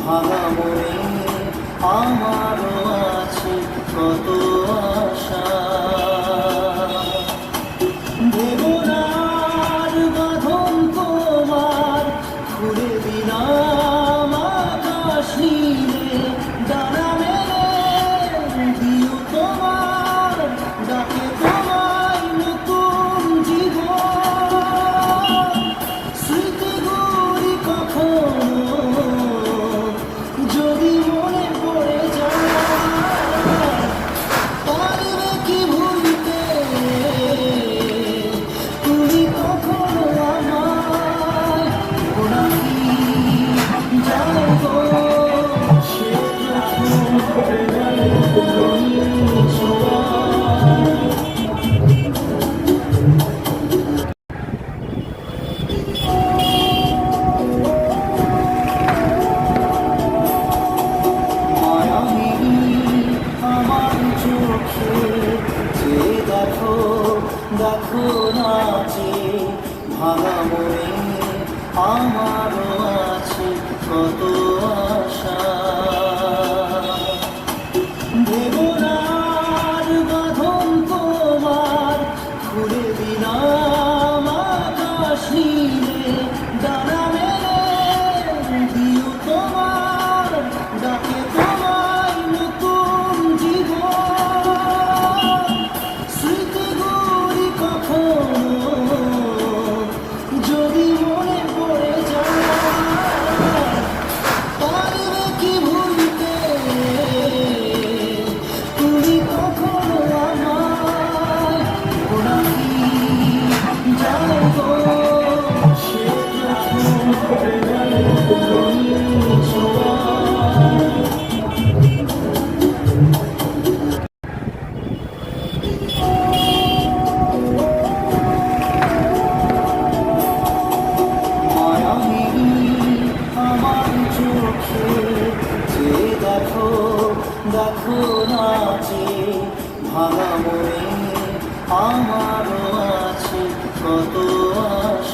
ভাঙা মনে আমারও আছে কত আশা। দেবনার বাঁধন তোমার খুলে দিলাম আকাশ নীলে, ডানা মেলে দিও তোমার ডাকে তোমায় নতুন জীবন। স্মৃতিগুলি কখনো যদি মনে পড়ে যায়, পারবে কি ভুলতে তুমি কখনো আমায়? ওরা কি জানো গো সে ছোঁয়া। আমার চোখে যে দেখো দেখো না যে ভাঙা মনে আমারও আছে কত আশা। দেবনার বাঁধন তোমার খুলে দিলাম আকাশ নীলে, ডানা মেলে দিও তোমার ডাকে তোমায় নতুন জীবন। স্মৃতিগুলি কখনো যদি মনে পড়ে যায়, পারবে কি ভুলতে তুমি কখনো আমায়? ওরা কি জানো গো সে ছোঁয়া। আমার চোখে যে দেখো দেখো না যে ভাঙা মনে আমারও আছে কত আশা।